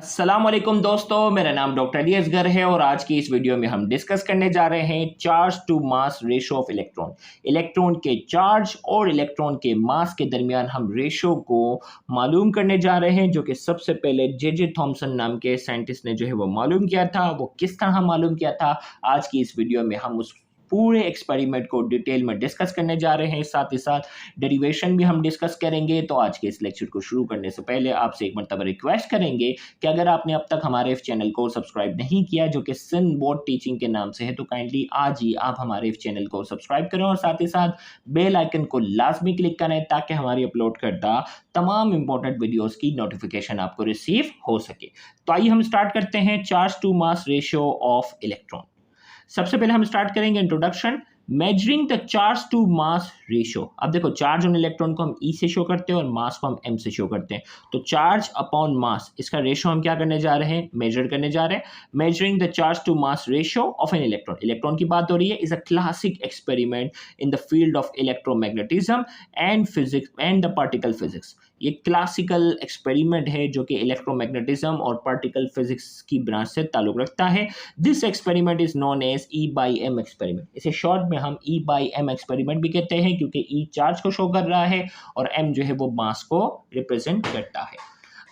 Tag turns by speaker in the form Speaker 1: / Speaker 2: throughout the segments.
Speaker 1: अस्सलाम वालेकुम दोस्तों, मेरा नाम डॉक्टर अली असगर है और आज की इस वीडियो में हम डिस्कस करने जा रहे हैं charge to mass ratio of electron. Electron के चार्ज और इलेक्ट्रॉन के मास के दरमियान हम रेशो को मालूम करने जा रहे हैं, जो कि सबसे पहले जे थॉमसन नाम के साइंटिस्ट ने जो है वो मालूम किया था। वो किस तरह मालूम किया था, आज की इस वीडियो में हम उस पूरे एक्सपेरिमेंट को डिटेल में डिस्कस करने जा रहे हैं। साथ ही साथ डेरिवेशन भी हम डिस्कस करेंगे। तो आज के इस लेक्चर को शुरू करने से पहले आपसे एक मरतबा रिक्वेस्ट करेंगे कि अगर आपने अब तक हमारे इस चैनल को सब्सक्राइब नहीं किया, जो कि सिन बोर्ड टीचिंग के नाम से है, तो काइंडली आज ही आप हमारे इस चैनल को सब्सक्राइब करें और साथ ही साथ बेल आइकन को लाजमी क्लिक करें ताकि हमारी अपलोड करदा तमाम इंपॉर्टेंट वीडियोस की नोटिफिकेशन आपको रिसीव हो सके। तो आइए हम स्टार्ट करते हैं charge to mass ratio of electron. सबसे पहले हम स्टार्ट करेंगे introduction, measuring the charge to mass ratio. अब देखो, चार्ज ऑन इलेक्ट्रॉन को हम ई से शो करते हैं और मास को हम एम से शो करते हैं। तो चार्ज अपॉन मास, इसका रेशियो हम क्या करने जा रहे हैं, मेजर करने जा रहे हैं। Measuring the charge to mass ratio of an electron, electron की बात हो रही है, is a classic experiment in the field of electromagnetism and physics and the particle physics. ये क्लासिकल एक्सपेरिमेंट है जो कि इलेक्ट्रोमैग्नेटिज्म और पार्टिकल फिजिक्स की ब्रांच से ताल्लुक रखता है। This experiment is known as E/M experiment. इसे शॉर्ट में हम E/M एक्सपेरिमेंट भी कहते हैं, क्योंकि E चार्ज को शो कर रहा है और M जो है वो मास को रिप्रेजेंट करता है।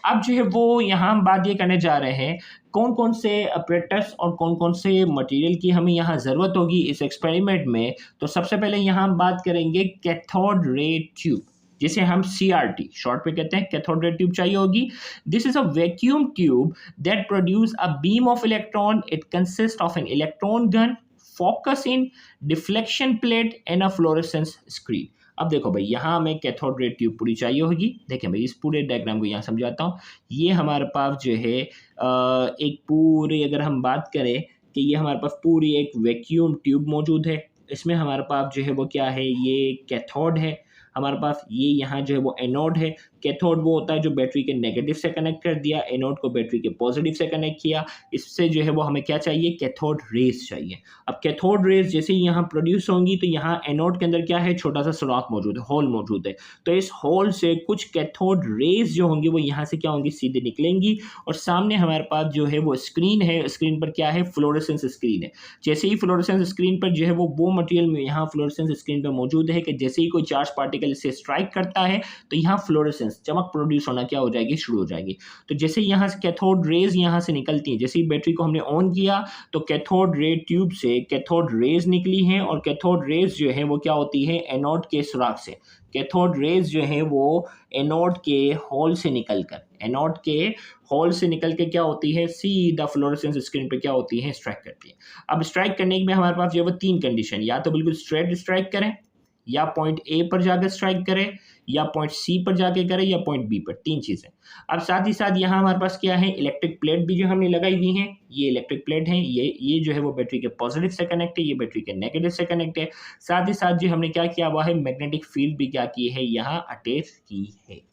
Speaker 1: अब जो है वो यहाँ हम बात ये करने जा रहे हैं कौन कौन से ऑपरेटर्स और कौन कौन से मटेरियल की हमें यहाँ ज़रूरत होगी इस एक्सपेरिमेंट में। तो सबसे पहले यहाँ हम बात करेंगे कैथोड रे ट्यूब, जिसे हम CRT शॉर्ट पे कहते हैं। कैथोड रे ट्यूब चाहिए होगी। This is a vacuum tube that produce a beam of electron. It consist of an electron gun, focus in, deflection plate and a fluorescence screen. अब देखो भाई, यहाँ हमें कैथोड रे ट्यूब पूरी चाहिए होगी। देखें भाई, इस पूरे डायग्राम को यहाँ समझाता हूँ। ये हमारे पास जो है एक पूरी, अगर हम बात करें कि ये हमारे पास पूरी एक वैक्यूम ट्यूब मौजूद है। इसमें हमारे पास जो है वो क्या है, ये कैथोड है। हमारे पास ये यहाँ जो है वो एनोड है। कैथोड वो होता है जो बैटरी के नेगेटिव से कनेक्ट कर दिया, एनोड को बैटरी के पॉजिटिव से कनेक्ट किया। इससे जो है वो हमें क्या चाहिए, कैथोड रेज चाहिए। अब कैथोड रेज जैसे ही यहाँ प्रोड्यूस होंगी तो यहाँ एनोड के अंदर क्या है, छोटा सा सुराख मौजूद है, होल मौजूद है। तो इस होल से कुछ कैथोड रेज जो होंगी वो यहाँ से क्या होंगी, सीधे निकलेंगी। और सामने हमारे पास जो है वो स्क्रीन है। स्क्रीन पर क्या है, फ्लोरेसेंस स्क्रीन है। जैसे ही फ्लोरेसेंस स्क्रीन पर जो है वो मटेरियल में यहाँ फ्लोरेसेंस स्क्रीन पर मौजूद है कि जैसे ही कोई चार्ज पार्टिकल इसे स्ट्राइक करता है तो यहाँ फ्लोरेसेंस, चमक प्रोड्यूस होना क्या हो जाएगी, शुरू हो जाएगी। तो जैसे यहाँ से कैथोड रेज यहाँ से निकलती हैं, जैसे ही बैटरी को हमने ऑन किया तो कैथोड रे ट्यूब से कैथोड रेज निकली हैं। और कैथोड रेज जो है वो क्या होती है, एनोड के सुराख से। कैथोड रेज जो है वो एनोड के होल से निकलकर, एनोड के होल से निकल के क्या होती है, सीधा फ्लोरेसेंस स्क्रीन पे क्या होती है, स्ट्राइक करती है। अब स्ट्राइक करने में हमारे पास जो है वो तीन कंडीशन, या तो बिल्कुल स्ट्रेट स्ट्राइक करें, या पॉइंट ए पर जाकर स्ट्राइक करें, या पॉइंट सी पर जाके करें, या पॉइंट बी पर। तीन चीज़ें। अब साथ ही साथ यहाँ हमारे पास क्या है, इलेक्ट्रिक प्लेट भी जो हमने लगाई हुई है। ये इलेक्ट्रिक प्लेट है, ये जो है वो बैटरी के पॉजिटिव से कनेक्ट है, ये बैटरी के नेगेटिव से कनेक्ट है। साथ ही साथ जो हमने क्या किया हुआ है, मैग्नेटिक फील्ड भी क्या की है, यहाँ अटैच की है।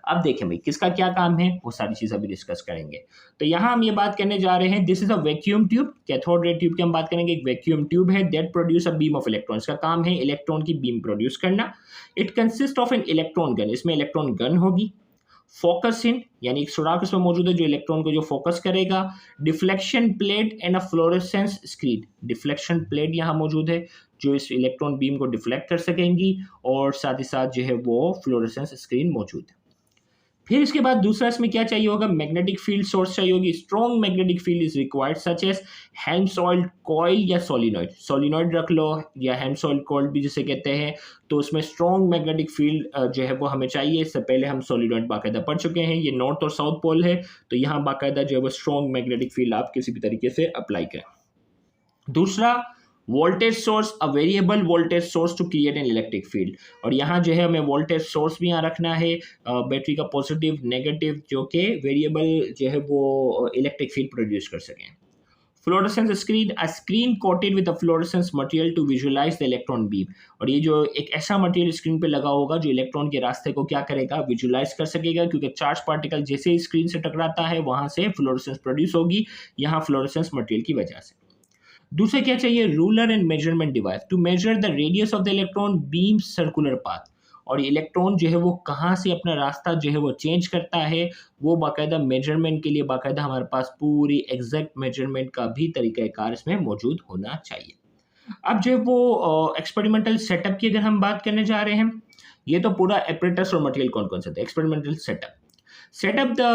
Speaker 1: अब देखें भाई, किसका क्या काम है, वो सारी चीज़ अभी डिस्कस करेंगे। तो यहाँ हम ये बात करने जा रहे हैं, this is a vacuum tube. Cathode ray tube की हम बात करेंगे, एक वैक्यूम ट्यूब है that produce a beam of electron. इसका काम है इलेक्ट्रॉन की बीम प्रोड्यूस करना। It consist of an electron gun, इसमें इलेक्ट्रॉन गन होगी। फोकस इन, यानी एक सुराख इसमें मौजूद है जो इलेक्ट्रॉन को जो फोकस करेगा। Deflection plate and a fluorescence screen, deflection plate यहाँ मौजूद है जो इस इलेक्ट्रॉन बीम को डिफ्लेक्ट कर सकेंगी। और साथ ही साथ जो है वो फ्लोरेसेंस स्क्रीन मौजूद है। फिर इसके बाद दूसरा इसमें क्या चाहिए होगा, मैग्नेटिक फील्ड सोर्स चाहिए होगी। Strong magnetic field is required such as Helmholtz coil या सोलिनॉइड। सोलिनॉइड रख लो या हेल्महोल्ट्ज कॉइल भी जिसे कहते हैं। तो उसमें स्ट्रॉन्ग मैग्नेटिक फील्ड जो है वो हमें चाहिए। इससे पहले हम सोलिनॉइड बाकायदा पढ़ चुके हैं। ये नॉर्थ और साउथ पोल है, तो यहाँ बाकायदा जो है वो स्ट्रॉन्ग मैग्नेटिक फील्ड आप किसी भी तरीके से अप्लाई करें। दूसरा, voltage source, a variable voltage source to create an electric field. और यहाँ जो है हमें वोल्टेज सोर्स भी यहाँ रखना है, बैटरी का पॉजिटिव नेगेटिव, जो कि वेरिएबल जो है वो इलेक्ट्रिक फील्ड प्रोड्यूस कर सकें। Fluorescence screen, a screen coated with a fluorescence material to visualise the electron beam. और ये जो एक ऐसा मटेरियल स्क्रीन पे लगा होगा जो इलेक्ट्रॉन के रास्ते को क्या करेगा, विजुअलाइज कर सकेगा, क्योंकि चार्ज पार्टिकल जैसे ही स्क्रीन से टकराता है वहां से फ्लोरेसेंस प्रोड्यूस होगी, यहाँ फ्लोरेसेंस मटेरियल की वजह से। दूसरा क्या चाहिए, ruler and measurement device to measure the radius of the electron beam circular path. और इलेक्ट्रॉन जो है वो कहाँ से अपना रास्ता जो है वो चेंज करता है, वो बाकायदा मेजरमेंट के लिए बाकायदा हमारे पास पूरी एग्जैक्ट मेजरमेंट का भी तरीक़ाकार इसमें मौजूद होना चाहिए। अब जो है वो एक्सपेरिमेंटल सेटअप की अगर हम बात करने जा रहे हैं, ये तो पूरा एपरेटस और मटेरियल कौन-कौन से थे। Experimental setup, set up the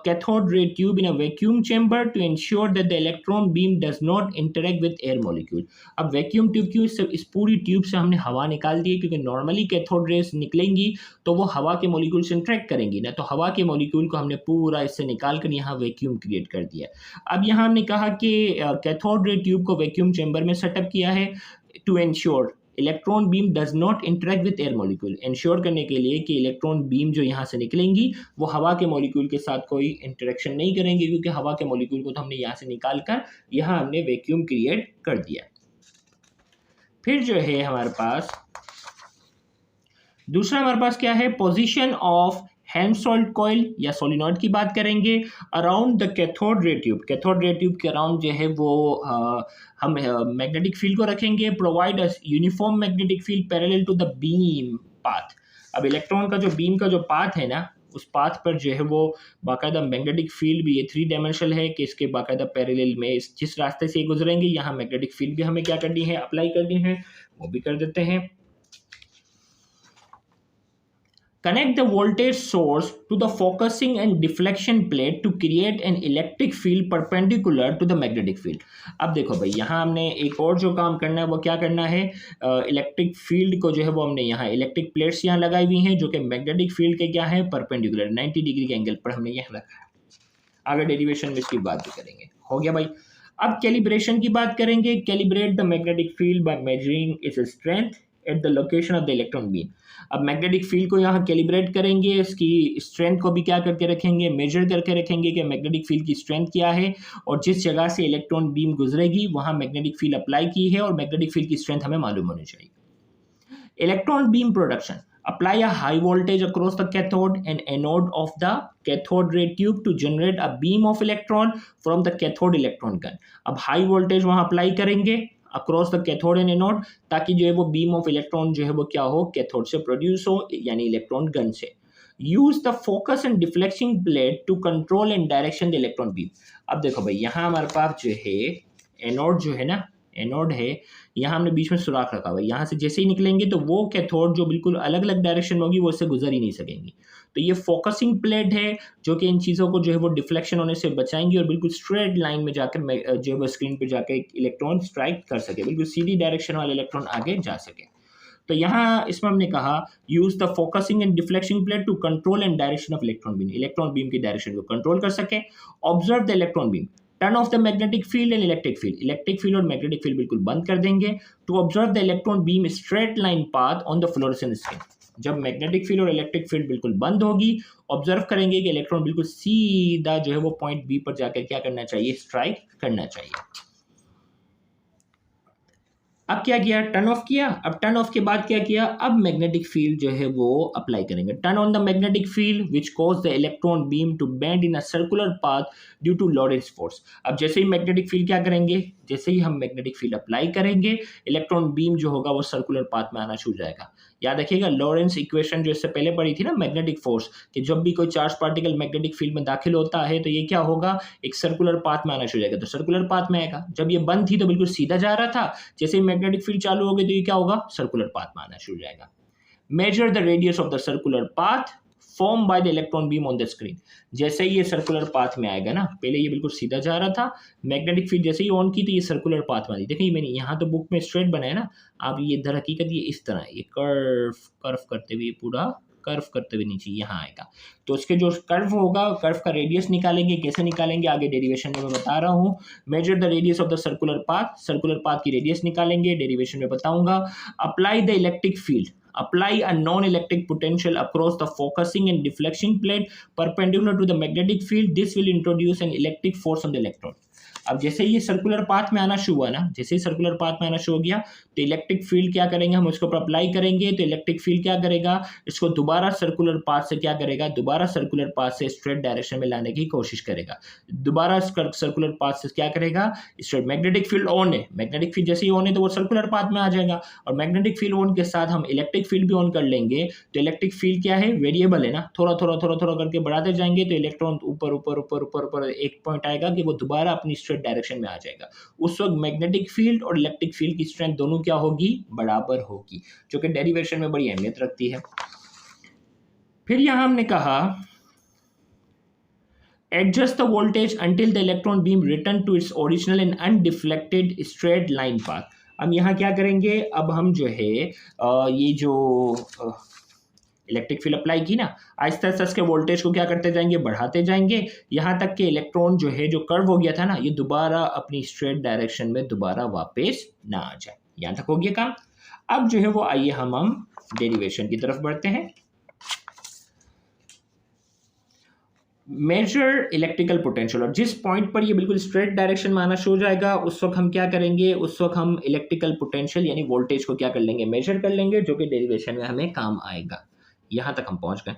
Speaker 1: cathode ray tube in a vacuum chamber to ensure that the electron beam does not interact with air molecule। अब वैक्यूम ट्यूब की इस पूरी ट्यूब से हमने हवा निकाल दी है, क्योंकि नॉर्मली कैथोड रेज निकलेंगी तो वो हवा के मॉलिक्यूल से इंटरेक्ट करेंगी ना, तो हवा के मॉलिक्यूल को हमने पूरा इससे निकाल कर यहाँ वैक्यूम क्रिएट कर दिया। अब यहाँ हमने कहा कि कैथोड रे ट्यूब को वैक्यूम चैम्बर में सेटअप किया है to ensure electron beam does not interact with air molecule, ensure करने के लिए कि इलेक्ट्रॉन बीम जो यहाँ से निकलेंगी वो हवा के मॉलिक्यूल के साथ कोई इंटरेक्शन नहीं करेंगे, क्योंकि हवा के मॉलिक्यूल को तो हमने यहाँ से निकाल कर यहाँ हमने वैक्यूम क्रिएट कर दिया। फिर जो है हमारे पास दूसरा हमारे पास क्या है, पोजीशन ऑफ हेल्महोल्ट्ज कॉइल या सोलिनॉइड की बात करेंगे around the cathode ray tube. Cathode ray tube के अराउंड जो है वो हम मैग्नेटिक फील्ड को रखेंगे, provide a uniform magnetic field parallel to the beam path. अब इलेक्ट्रॉन का जो बीम का जो पाथ है ना, उस पाथ पर जो है वो बाकायदा मैग्नेटिक फील्ड भी ये 3 डायमेंशनल है कि इसके बाकायदा पैरेलल में जिस रास्ते से गुजरेंगे यहाँ मैग्नेटिक फील्ड भी हमें क्या करनी है, अप्लाई करनी है, वो भी कर देते हैं। Connect the voltage source to the focusing and deflection plate to create an electric field perpendicular to the magnetic field। अब देखो भाई यहाँ हमने एक और जो काम करना है वो क्या करना है, इलेक्ट्रिक फील्ड को जो है वो हमने यहाँ इलेक्ट्रिक प्लेट्स यहाँ लगाई हुई हैं जो कि मैग्नेटिक फील्ड के क्या है, परपेंडिकुलर 90 डिग्री के एंगल पर हमने यहाँ रखा है। आगे डेरिवेशन में इसकी बात भी करेंगे, हो गया भाई। अब कैलिब्रेशन की बात करेंगे, calibrate the magnetic field by measuring its strength at the location of the electron beam. अब मैग्नेटिक फील्ड को यहाँ कैलिब्रेट करेंगे, इसकी स्ट्रेंथ को भी क्या करके रखेंगे, मेजर करके रखेंगे कि मैग्नेटिक फील्ड की स्ट्रेंथ क्या है और जिस जगह से इलेक्ट्रॉन बीम गुजरेगी वहाँ मैग्नेटिक फील्ड अप्लाई की है और मैग्नेटिक फील्ड की स्ट्रेंथ हमें मालूम होनी चाहिए। Electron beam production, apply a high voltage across the cathode and anode of the cathode ray tube to generate a beam of electron from the cathode electron gun। अब high voltage वहाँ apply करेंगे across the cathode and anode, ताकि जो है वो beam of electron जो है वो क्या हो, कैथोड से प्रोड्यूस हो, यानी इलेक्ट्रॉन गन से। Use the focus and deflection plate to control and direction the electron beam. अब देखो भाई यहाँ हमारे पास जो है एनोड जो है ना, एनोड है, यहाँ हमने बीच में सुराख रखा हुआ है, यहाँ से जैसे ही निकलेंगे तो वो कैथोड जो बिल्कुल अलग अलग डायरेक्शन में होगी वो इससे गुजर ही नहीं सकेंगी। तो ये फोकसिंग प्लेट है जो कि इन चीज़ों को जो है वो डिफ्लेक्शन होने से बचाएंगी और बिल्कुल स्ट्रेट लाइन में जाकर जो है वो स्क्रीन पे जाकर इलेक्ट्रॉन स्ट्राइक कर सके, बिल्कुल सीधी डायरेक्शन वाले इलेक्ट्रॉन आगे जा सके। तो यहाँ इसमें हमने कहा use the focusing and deflection plate to control and direction of electron beam, electron beam की डायरेक्शन को कंट्रोल कर सके। Observe the electron beam, turn off the magnetic field and electric field, electric field और magnetic field बिल्कुल बंद कर देंगे। To observe the electron beam straight line path on the fluorescent screen, जब मैग्नेटिक फील्ड और electric field बिल्कुल बंद होगी, ऑब्जर्व करेंगे कि इलेक्ट्रॉन बिल्कुल सीधा जो है वो पॉइंट बी पर जाकर क्या करना चाहिए, स्ट्राइक करना चाहिए। अब क्या किया, टर्न ऑफ किया। अब टर्न ऑफ के बाद क्या किया, अब मैग्नेटिक फील्ड जो है वो अप्लाई करेंगे। Turn on the magnetic field which cause the electron beam to bend in a circular path due to Lorentz force. अब जैसे ही मैग्नेटिक फील्ड क्या करेंगे, जैसे ही हम मैग्नेटिक फील्ड अप्लाई करेंगे इलेक्ट्रॉन बीम जो होगा वो सर्कुलर पाथ में आना शुरू हो जाएगा। याद रखिएगा लॉरेंस इक्वेशन जो इससे पहले पढ़ी थी ना, मैग्नेटिक फोर्स, कि जब भी कोई चार्ज पार्टिकल मैग्नेटिक फील्ड में दाखिल होता है तो ये क्या होगा, एक सर्कुलर पाथ में आना शुरू हो जाएगा, तो सर्कुलर पाथ में आएगा। जब ये बंद थी तो बिल्कुल सीधा जा रहा था, जैसे ही मैग्नेटिक फील्ड चालू हो गई तो ये क्या होगा, सर्कुलर पाथ में आना शुरू हो जाएगा। Major the radius of the circular path form by the electron beam on the screen, जैसे ही ये सर्कुलर पाथ में आएगा ना, पहले ये बिल्कुल सीधा जा रहा था, मैग्नेटिक फील्ड जैसे ही ऑन की तो ये सर्कुलर पाथ में आई। देखिए मैंने यहाँ तो बुक में स्ट्रेट बनाया ना, आप ये दर हकीकत ये इस तरह ये कर्व करते हुए पूरा कर्व करते हुए नीचे यहाँ आएगा, तो उसके जो कर्व होगा, कर्व का रेडियस निकालेंगे, कैसे निकालेंगे आगे डेरिवेशन में मैं बता रहा हूँ। Major the radius of the circular path की रेडियस निकालेंगे, डेरिवेशन में बताऊंगा। Apply the electric field, apply a non-electric potential across the focusing and deflection plate perpendicular to the magnetic field. This will introduce an electric force on the electron। अब जैसे ये circular path में आना शुरू हुआ ना, जैसे ही सर्कुलर पाथ में आना शुरू हो गया तो इलेक्ट्रिक फील्ड क्या करेंगे, हम उसके ऊपर अप्लाई करेंगे तो इलेक्ट्रिक फील्ड क्या करेगा, इसको दोबारा सर्कुलर पाथ से क्या करेगा, दोबारा सर्कुलर पाथ से स्ट्रेट डायरेक्शन में लाने की कोशिश करेगा। दोबारा सर्कुलर पाथ से क्या करेगा, स्ट्रेट, मैग्नेटिक फील्ड ऑन है, मैग्नेटिक फील्ड जैसे ही ऑन है तो वो सर्कुलर पाथ में आ जाएगा, और मैग्नेटिक फील्ड ऑन के साथ हम इलेक्ट्रिक फील्ड भी ऑन कर लेंगे तो इलेक्ट्रिक फील्ड क्या है, वेरिएबल है ना, थोड़ा थोड़ा थोड़ा थोड़ा करके बढ़ाते जाएंगे तो इलेक्ट्रॉन ऊपर ऊपर ऊपर ऊपर ऊपर एक पॉइंट आएगा कि वो दोबारा अपनी स्ट्रेट डायरेक्शन में आ जाएगा। उस वक्त मैग्नेटिक फील्ड और इलेक्ट्रिक फील्ड की स्ट्रेंथ दोनों क्या होगी, बराबर होगी, जो कि डेरिवेशन में बड़ी अहमियत रखती है। फिर यहां हमने कहा adjust the voltage until the electron beam return to its original and undeflected straight line path। अब यहाँ क्या करेंगे, अब हम जो है ये जो इलेक्ट्रिक फील्ड अप्लाई की ना, आहिस्ता आहिस्ता इसके वोल्टेज को क्या करते जाएंगे, बढ़ाते जाएंगे, यहाँ तक कि इलेक्ट्रॉन जो है जो कर्व हो गया था ना, ये दोबारा अपनी स्ट्रेट डायरेक्शन में दोबारा वापस ना आ जाए। यहाँ तक हो गया काम। अब जो है वो आइए हम डेरिवेशन की तरफ बढ़ते हैं। मेजर इलेक्ट्रिकल पोटेंशियल, और जिस पॉइंट पर ये बिल्कुल स्ट्रेट डायरेक्शन में आना शुरू हो जाएगा उस वक्त हम क्या करेंगे, उस वक्त हम इलेक्ट्रिकल पोटेंशियल यानी वोल्टेज को क्या कर लेंगे, मेजर कर लेंगे, जो कि डेरिवेशन में हमें काम आएगा। यहां तक हम पहुंच गए।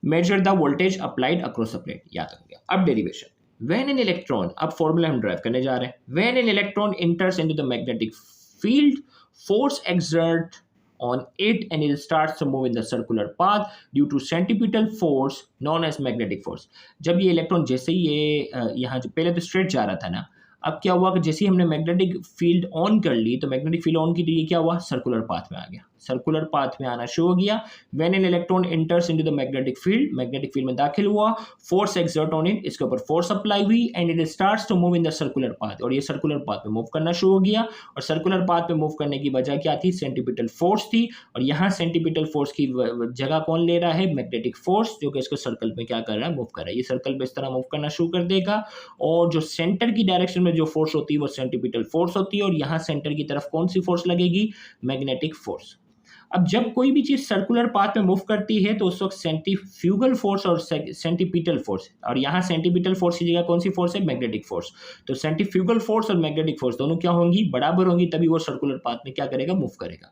Speaker 1: Measure the voltage applied across a plate, याद हो गया। अब डेरिवेशन, व्हेन एन इलेक्ट्रॉन, अब फॉर्मूला हम ड्राइव करने जा रहे हैं, when an electron enters into the magnetic field, force exert on it and it starts to move in the circular path due to centripetal force known as magnetic force। जब ये electron जैसे ही ये यहाँ जो पहले तो स्ट्रेट जा रहा था ना, अब क्या हुआ कि जैसे ही हमने मैग्नेटिक फील्ड ऑन कर ली तो मैग्नेटिक फील्ड ऑन की तो ये क्या हुआ, सर्कुलर पाथ में आ गया, सर्कुलर पाथ में आना शुरू हो गया। When an electron enters into the magnetic field, magnetic field में दाखिल हुआ, फोर्स एक्सर्ट ऑन इट, इसके ऊपर फोर्स अप्लाई हुई and it starts to move in the circular path, और ये सर्कुलर पाथ में मूव करना शुरू हो गया। और सर्कुलर पाथ में मूव करने की वजह क्या थी, सेंटीपिटल फोर्स थी, और यहाँ सेंटीपिटल फोर्स की जगह कौन ले रहा है, मैग्नेटिक फोर्स, जो कि इसको सर्कल में क्या कर रहा है, मूव कर रहा है। ये सर्कल पे इस तरह मूव करना शुरू कर देगा, और जो सेंटर की डायरेक्शन में जो फोर्स होती है वो सेंटीपिटल फोर्स होती है, और यहाँ सेंटर की तरफ कौन सी फोर्स लगेगी, मैग्नेटिक फोर्स। अब जब कोई भी चीज सर्कुलर पाथ में मूव करती है तो उस वक्त सेंट्रीफ्यूगल फोर्स और सेंटीपिटल फोर्स, और यहाँ सेंटीपिटल फोर्स की जगह कौन सी फोर्स है, मैग्नेटिक फोर्स। तो सेंट्रीफ्यूगल फोर्स और मैग्नेटिक फोर्स दोनों क्या होंगी, बराबर होंगी, तभी वो सर्कुलर पाथ में क्या करेगा, मूव करेगा।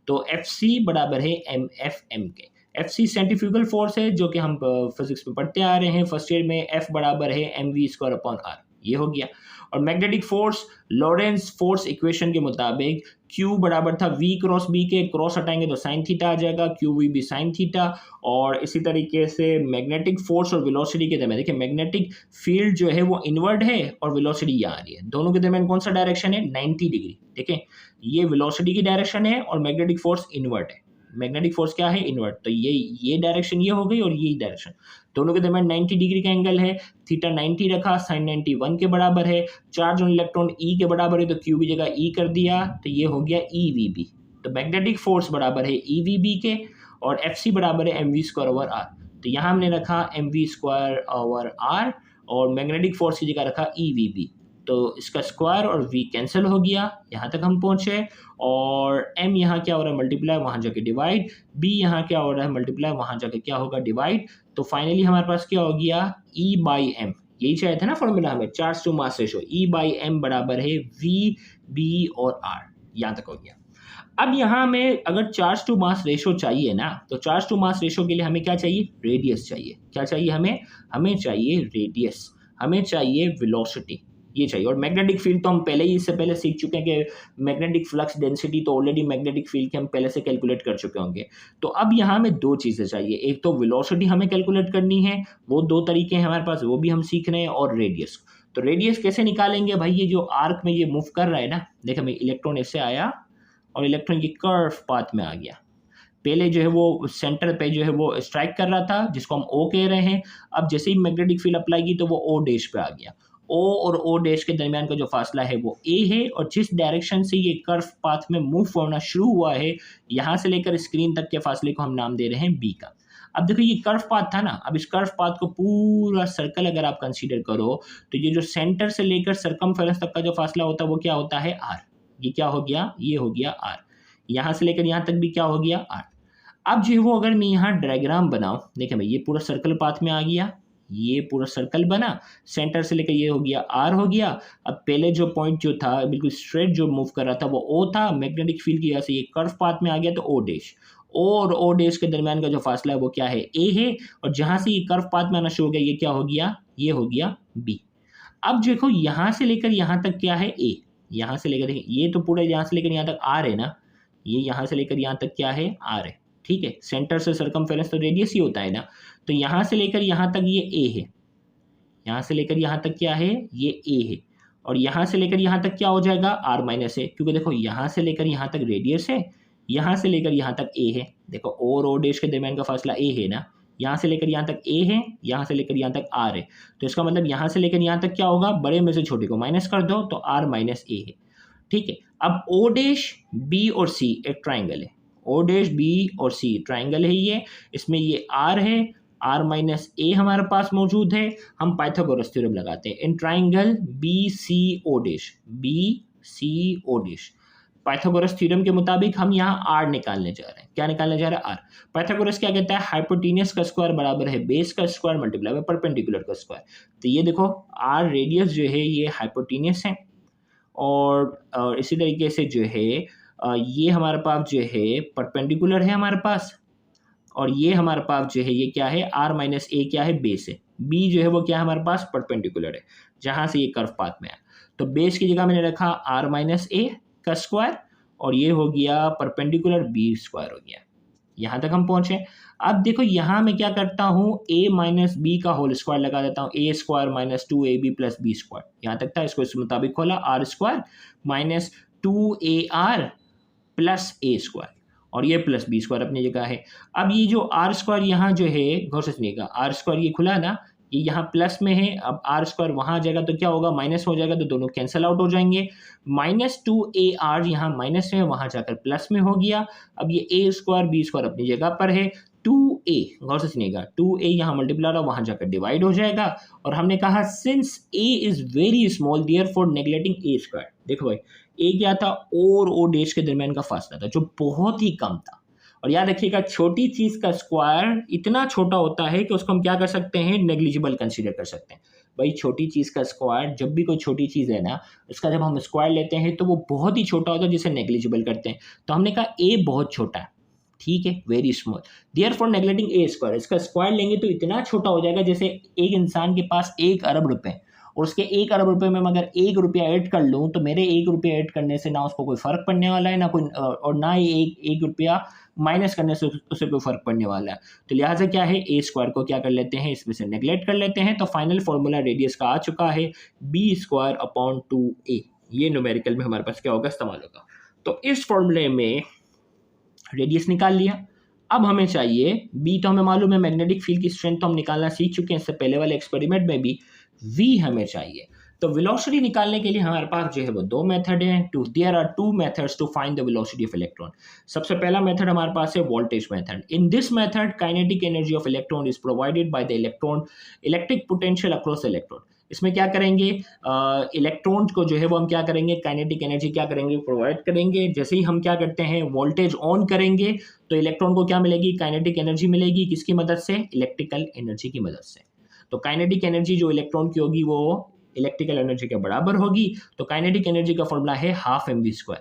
Speaker 1: तो FC बराबर है MFM के। FC सेंट्रीफ्यूगल फोर्स है, जो कि हम फिजिक्स में पढ़ते आ रहे हैं फर्स्ट ईयर में, F बराबर है mv²/r, ये हो गया। और magnetic force Lawrence force equation के मुताबिक Q बराबर था V क्रॉस B के, क्रॉस हटाएंगे तो साइन थीटा आ जाएगा, QV भी साइन थीटा। और इसी तरीके से मैग्नेटिक फोर्स और वेलोसिटी के दरमियान, देखिए मैग्नेटिक फील्ड जो है वो इनवर्ड है और वेलोसिटी यहाँ आ रही है, दोनों के दरमियान कौन सा डायरेक्शन है, 90 डिग्री। देखें ये वेलोसिटी की डायरेक्शन है और मैग्नेटिक फोर्स इनवर्ड है, मैग्नेटिक फोर्स क्या है, इनवर्ट, तो ये डायरेक्शन ये हो गई और ये डायरेक्शन, दोनों के दरमियान 90 डिग्री का एंगल है, थीटा 90 रखा, साइन 90 1 के बराबर है, चार्ज ऑन इलेक्ट्रॉन E के बराबर है तो Q की जगह E कर दिया, तो ये हो गया EVB। तो मैग्नेटिक फोर्स बराबर है EVB के, और FC बराबर है mv²/r, तो यहाँ हमने रखा mv²/r और मैग्नेटिक फोर्स की जगह रखा EVB, तो इसका स्क्वायर और V कैंसिल हो गया, यहाँ तक हम पहुँचे। और M यहाँ क्या हो रहा है, मल्टीप्लाई, वहाँ जाके डिवाइड, B यहाँ क्या हो रहा है, मल्टीप्लाई, वहाँ जाके क्या होगा, डिवाइड। तो फाइनली हमारे पास क्या हो गया, E/m, यही चाहिए था ना फॉर्मूला हमें, charge to mass ratio, E/m बराबर है V, B और R, यहाँ तक हो गया। अब यहाँ में अगर चार्ज टू मास रेशो चाहिए ना, तो चार्ज टू मास रेशो के लिए हमें क्या चाहिए, रेडियस चाहिए। क्या चाहिए हमें चाहिए रेडियस, हमें चाहिए वेलोसिटी, ये चाहिए। और मैग्नेटिक फील्ड तो हम पहले ही, इससे पहले सीख चुके हैं कि मैग्नेटिक फ्लक्स डेंसिटी तो ऑलरेडी मैग्नेटिक फील्ड के हम पहले से कैलकुलेट कर चुके होंगे। तो अब यहाँ में दो चीज़ें चाहिए, एक तो वेलोसिटी हमें कैलकुलेट करनी है, वो दो तरीके हैं हमारे पास, वो भी हम सीख रहे हैं, और रेडियस। तो रेडियस कैसे निकालेंगे भाई, ये जो आर्क में ये मूव कर रहा है ना, देखो भाई इलेक्ट्रॉन इससे आया और इलेक्ट्रॉन की कर्व पाथ में आ गया, पहले जो है वो सेंटर पे जो है वो स्ट्राइक कर रहा था जिसको हम O कह रहे हैं, अब जैसे ही मैग्नेटिक फील्ड अप्लाई की तो वो O डैश पे आ गया, O और O डैश के दरमियान का जो फासला है वो A है, और जिस डायरेक्शन से ये कर्व पाथ में मूव होना शुरू हुआ है, यहाँ से लेकर स्क्रीन तक के फासले को हम नाम दे रहे हैं B का। अब देखो ये कर्व पाथ था ना, अब इस कर्व पाथ को पूरा सर्कल अगर आप कंसीडर करो तो ये जो सेंटर से लेकर सरकमफेरेंस तक का जो फासला होता है वो क्या होता है, R। ये क्या हो गया, ये हो गया R, यहाँ से लेकर यहाँ तक भी क्या हो गया, R। अब जो है वो अगर मैं यहाँ डायग्राम बनाऊं, देखिए भाई ये पूरा सर्कल पाथ में आ गया, ये पूरा सर्कल बना, सेंटर से लेकर ये हो गया आर हो गया। अब पहले जो पॉइंट जो था बिल्कुल स्ट्रेट जो मूव कर रहा था वो ओ था, मैग्नेटिक फील्ड की वजह से ये कर्व पाथ में आ गया तो ओ डैश, और ओ डैश के दरमियान का जो फासला है वो क्या है, ए है, और जहां से ये कर्व पाथ में आना शुरू हो गया ये क्या हो गया, ये हो गया बी। अब देखो यहाँ से लेकर यहाँ तक क्या है, ए, यहाँ से लेकर ये तो पूरा यहाँ से लेकर यहाँ तक आर है ना, ये यहाँ से लेकर यहाँ तक क्या है, आर है, ठीक है। सेंटर से सरकमफेरेंस तो रेडियस ही होता है ना, तो यहाँ से लेकर यहाँ तक ये ए है, यहाँ से लेकर यहाँ तक क्या है, ये ए है, और यहाँ से लेकर यहाँ तक क्या हो जाएगा, आर माइनस है, क्योंकि देखो यहाँ से लेकर यहाँ तक रेडियस है, यहाँ से लेकर यहाँ तक ए है, देखो और ओ डैश के दरमियान का फासला ए है ना, यहाँ से लेकर यहाँ तक ए है, यहाँ से लेकर यहाँ तक आर है, तो इसका मतलब यहाँ से लेकर यहाँ तक क्या होगा, बड़े में से छोटे को माइनस कर दो तो आर माइनस ए है, ठीक है। अब ओ डैश बी और सी एक ट्राइंगल है, ओ डैश बी और सी ट्राइंगल है ये, इसमें ये आर है, आर माइनस ए हमारे पास मौजूद है, हम पाइथागोरस थ्योरम लगाते हैं in triangle B C O dash, B C O dash. Pythagoras theorem के मुताबिक हम यहाँ आर निकालने जा रहे हैं, क्या निकालने जा रहे हैं, आर। पाइथागोरस क्या कहता है, हाइपोटेन्यूस का स्क्वायर बराबर है बेस का स्क्वायर मल्टीप्लाई बाय परपेंडिकुलर का स्क्वायर। तो ये देखो आर रेडियस जो है ये हाइपोटेन्यूस है, और इसी तरीके से जो है ये हमारे पास जो है परपेंडिकुलर है हमारे पास, और ये हमारे पास जो है ये क्या है, आर माइनस ए क्या है, बेस है, बी जो है वो क्या है हमारे पास परपेंडिकुलर है, जहां से ये कर्व पाथ में है, तो बेस की जगह मैंने रखा आर माइनस ए का स्क्वायर, और ये हो गया परपेंडिकुलर बी स्क्वायर हो गया। यहाँ तक हम पहुंचे। अब देखो यहाँ मैं क्या करता हूँ, ए माइनस बी का होल स्क्वायर लगा देता हूँ, A square minus 2ab plus B square, यहाँ तक था, इसको इस मुताबिक खोला, R square minus 2ar plus A square, और ये प्लस बी स्क्वायर अपनी जगह है। अब ये जो आर स्क्वायर यहाँ जो है गौर से सुनिएगा, आर स्क्वायर ये खुला ना, ये यहाँ प्लस में है, अब आर स्क्वायर वहाँ आ जाएगा तो क्या होगा, माइनस हो जाएगा, तो दोनों कैंसिल आउट हो जाएंगे, माइनस 2ar यहाँ माइनस में है, वहाँ जाकर प्लस में हो गया। अब ये ए स्क्वायर बी स्क्वायर अपनी जगह पर है, 2a गौर से सुनिएगा, 2a यहाँ मल्टीप्लाई और वहाँ जाकर डिवाइड हो जाएगा, और हमने कहा since a is very small therefore neglecting A square. देखो भाई ए क्या था, और ओ डैश के दरमियान का फासला था जो बहुत ही कम था, और याद रखिएगा छोटी चीज का स्क्वायर इतना छोटा होता है कि उसको हम क्या कर सकते हैं, नेग्लिजिबल कंसीडर कर सकते हैं। भाई छोटी चीज का स्क्वायर, जब भी कोई छोटी चीज है ना, उसका जब हम स्क्वायर लेते हैं तो वो बहुत ही छोटा होता है जिसे नेग्लिजिबल करते हैं, तो हमने कहा ए बहुत छोटा है, ठीक है, very small, therefore neglecting A square, इसका स्क्वायर लेंगे तो इतना छोटा हो जाएगा जैसे एक इंसान के पास 1 अरब रुपए, और उसके 1 अरब रुपए में अगर 1 रुपया ऐड कर लूँ तो मेरे 1 रुपया ऐड करने से ना उसको कोई फर्क पड़ने वाला है, ना कोई, और ना ही एक रुपया माइनस करने से उसे कोई फर्क पड़ने वाला है। तो लिहाजा क्या है, ए स्क्वायर को क्या कर लेते हैं, इसमें से नेगलेक्ट कर लेते हैं, तो फाइनल फॉर्मूला रेडियस का आ चुका है बी स्क्वायर अपॉन 2a। ये न्यूमेरिकल में हमारे पास क्या होगा, इस्तेमाल होगा। तो इस फॉर्मूले में रेडियस निकाल लिया, अब हमें चाहिए बी, तो हमें मालूम है मैग्नेटिक फील्ड की स्ट्रेंथ तो हम निकालना सीख चुके हैं इससे पहले वाले एक्सपेरिमेंट में भी, वी हमें चाहिए। तो वेलोसिटी निकालने के लिए हमारे पास जो है वो 2 मेथड हैं, there are 2 methods to find the velocity of electron. सबसे पहला मेथड हमारे पास है voltage method. In this method kinetic energy of electron is provided by the electron electric potential across electron. इसमें क्या करेंगे, इलेक्ट्रॉन को जो है वो हम क्या करेंगे, काइनेटिक एनर्जी क्या करेंगे, प्रोवाइड करेंगे। जैसे ही हम क्या करते हैं, वोल्टेज ऑन करेंगे तो इलेक्ट्रॉन को क्या मिलेगी, काइनेटिक एनर्जी मिलेगी, किसकी मदद से, इलेक्ट्रिकल एनर्जी की मदद से। तो काइनेटिक एनर्जी जो इलेक्ट्रॉन की होगी वो इलेक्ट्रिकल एनर्जी के बराबर होगी, तो काइनेटिक एनर्जी का फॉर्मूला है हाफ mv²।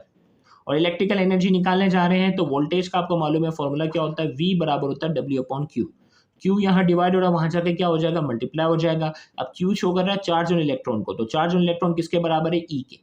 Speaker 1: और इलेक्ट्रिकल एनर्जी निकालने जा रहे हैं तो वोल्टेज का आपको मालूम है फॉर्मूला क्या होता है, v बराबर होता है w/q। q यहाँ डिवाइड हो रहा है, वहां जाके क्या हो जाएगा, मल्टीप्लाई हो जाएगा। अब q शो कर रहा है चार्ज ऑन इलेक्ट्रॉन को, तो चार्ज ऑन इलेक्ट्रॉन किसके बराबर है, e के।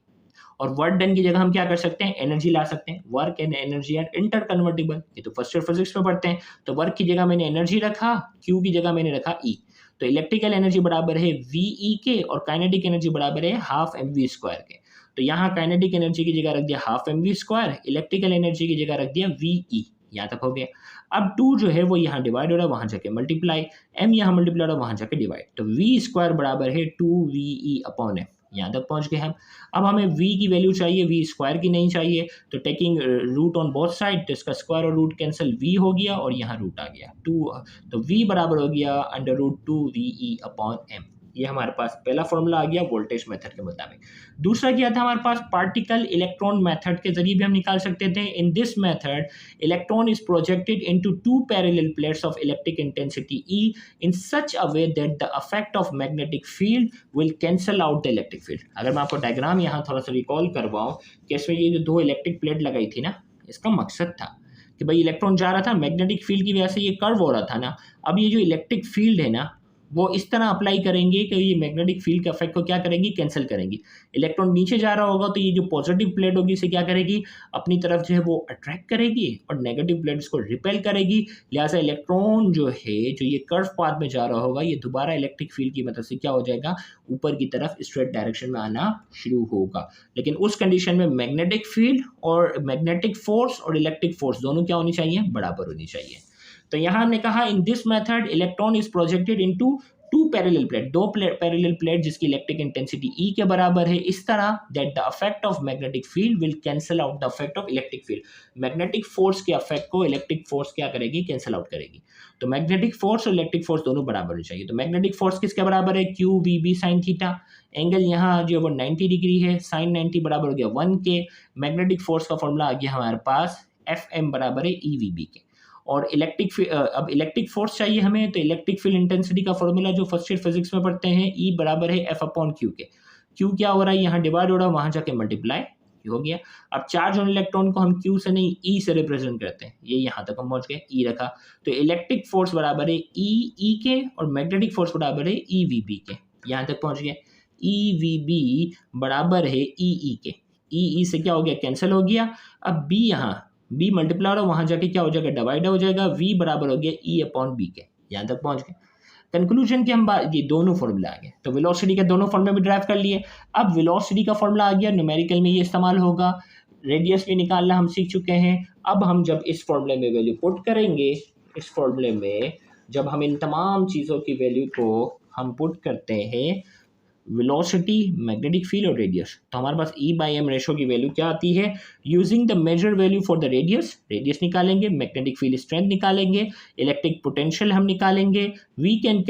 Speaker 1: और वर्क डन की जगह हम क्या कर सकते हैं, एनर्जी ला सकते हैं। Work and energy are interconvertible, ये तो फर्स्ट ईयर फिजिक्स में पढ़ते हैं। तो वर्क की जगह मैंने एनर्जी रखा, क्यू की जगह मैंने रखा ई। तो इलेक्ट्रिकल एनर्जी बराबर है वीई के, और काइनेटिक एनर्जी बराबर है हाफ mv² के। तो यहाँ काइनेटिक एनर्जी की जगह रख दिया हाफ mv², इलेक्ट्रिकल एनर्जी की जगह रख दिया वीई। यहाँ तक हो गया। अब 2 जो है वो यहाँ डिवाइड हो रहा है, वहां जाके मल्टीप्लाई, m यहाँ मल्टीप्लाई हो रहा है, वहां जाके डिवाइड, तो v² बराबर है 2ve/m। यहाँ तक पहुंच गए हम। अब हमें v की वैल्यू चाहिए, v² की नहीं चाहिए, तो taking root on both side, तो इसका स्क्वायर और रूट कैंसिल, v हो गया और यहाँ रूट आ गया 2, तो v बराबर हो गया √2ve/m। ये हमारे पास पहला फॉर्मूला आ गया वोल्टेज मेथड के मुताबिक। दूसरा क्या था हमारे पास पार्टिकल इलेक्ट्रॉन मेथड के जरिए भी हम निकाल सकते थे। इन this method electron is projected into two parallel plates of electric intensity E in such a way that the effect of magnetic field will cancel out the electric field। अगर मैं आपको डायग्राम यहाँ थोड़ा सा रिकॉल करवाऊँ कि इसमें ये जो दो इलेक्ट्रिक प्लेट लगाई थी ना, इसका मकसद था कि भाई इलेक्ट्रॉन जा रहा था, मैग्नेटिक फील्ड की वजह से ये कर्व हो रहा था ना, अब ये जो इलेक्ट्रिक फील्ड है ना वो इस तरह अप्लाई करेंगे कि ये मैग्नेटिक फील्ड के इफेक्ट को क्या करेंगी, कैंसिल करेंगी। इलेक्ट्रॉन नीचे जा रहा होगा तो ये जो पॉजिटिव प्लेट होगी इसे क्या करेगी, अपनी तरफ जो है वो अट्रैक्ट करेगी और नेगेटिव प्लेट इसको रिपेल करेगी। लिहाजा इलेक्ट्रॉन जो है जो ये कर्व पाथ में जा रहा होगा ये दोबारा इलेक्ट्रिक फील्ड की मदद से क्या हो जाएगा, ऊपर की तरफ स्ट्रेट डायरेक्शन में आना शुरू होगा। लेकिन उस कंडीशन में मैग्नेटिक फील्ड और मैग्नेटिक फोर्स और इलेक्ट्रिक फोर्स दोनों क्या होनी चाहिए, बराबर होनी चाहिए। तो यहाँ हमने कहा इन this method electron is projected into two parallel plate, दो पैरेलल प्लेट जिसकी इलेक्ट्रिक इंटेंसिटी E के बराबर है, इस तरह that the effect of magnetic field will cancel out the effect of electric field. Magnetic force के इफेक्ट को electric force क्या करेगी, कैंसिल आउट करेगी। तो मैग्नेटिक फोर्स और इलेक्ट्रिक फोर्स दोनों बराबर होनी चाहिए। तो मैग्नेटिक फोर्स किसके बराबर है, Q V B sine theta. Angle यहाँ जो वो 90 डिग्री है, साइन 90 बराबर हो गया 1 के। मैग्नेटिक फोर्स का फॉर्मूला आ गया हमारे पास एफ एम बराबर है ई वी बी के। और अब इलेक्ट्रिक फोर्स चाहिए हमें, तो इलेक्ट्रिक फील्ड इंटेंसिटी का फॉर्मूला जो फर्स्ट ईयर फिजिक्स में पढ़ते हैं, E बराबर है एफ अपॉन क्यू के। क्यू क्या हो रहा है, यहाँ डिवाइड हो रहा है, वहाँ जाके मल्टीप्लाई हो गया। अब चार्ज ऑन इलेक्ट्रॉन को हम क्यू से नहीं E से रिप्रेजेंट करते हैं, ये यहाँ तक हम पहुँच गए, E रखा। तो इलेक्ट्रिक फोर्स बराबर है E के और मैग्नेटिक फोर्स बराबर है ई वी बी के, यहाँ तक पहुँच गए। ई वी बी बराबर है ई के, ई से क्या हो गया, कैंसिल हो गया। अब बी यहाँ बी मल्टीप्लाई हो, वहां जाके क्या हो जाएगा, डिवाइड हो जाएगा। वी बराबर हो गया E अपॉन बी के, यहाँ तक पहुंच गए। कंक्लूजन की हम बात, ये दोनों फॉर्मूला आ गए, तो वेलोसिटी के दोनों फॉर्मूले भी ड्राइव कर लिए। अब वेलोसिटी का फॉर्मूला आ गया, न्यूमेरिकल में ये इस्तेमाल होगा। रेडियस भी निकालना हम सीख चुके हैं। अब हम जब इस फॉर्मूले में वैल्यू पुट करेंगे, इस फॉर्मूले में जब हम इन तमाम चीज़ों की वैल्यू को हम पुट करते हैं, वेलोसिटी, मैग्नेटिक फील्ड और रेडियस, तो हमारे पास E बाई एम रेशो की वैल्यू क्या आती है, using the measure value for the radius निकालेंगे, मैग्नेटिक फील्ड स्ट्रेंथ निकालेंगे, इलेक्ट्रिक पोटेंशियल हम निकालेंगे। We can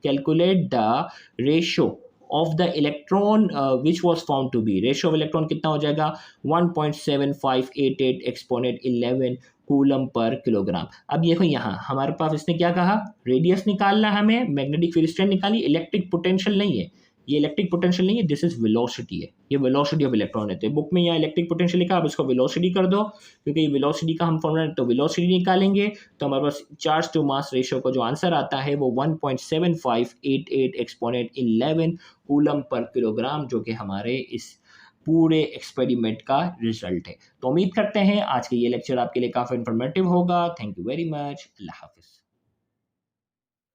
Speaker 1: calculate the ratio of the electron which was found to be, ratio of electron कितना हो जाएगा, 1.7588 एक्सपोनेंट 11 कूलम पर किलोग्राम। अब देखो यहाँ हमारे पास इसने क्या कहा, रेडियस निकालना है हमें, मैग्नेटिक फील्ड स्ट्रेंथ निकाली, इलेक्ट्रिक पोटेंशियल नहीं है, ये इलेक्ट्रिक पोटेंशियल नहीं है, दिस इज वेलोसिटी है, ये वेलोसिटी ऑफ इलेक्ट्रॉन है। तो बुक में यहाँ इलेक्ट्रिक पोटेंशियल लिखा, अब इसको वेलोसिटी कर दो, क्योंकि ये वेलोसिटी का हम फॉर्मूला, तो वेलोसिटी निकालेंगे तो हमारे पास चार्ज टू मास रेशियो का जो आंसर आता है वो 1.7588 एक्सपोनेंट 11 कूलम पर किलोग्राम, जो कि हमारे इस पूरे एक्सपेरिमेंट का रिजल्ट है। तो उम्मीद करते हैं आज के ये लेक्चर आपके लिए काफ़ी इन्फॉर्मेटिव होगा। Thank you very much. अल्लाह हाफिज़।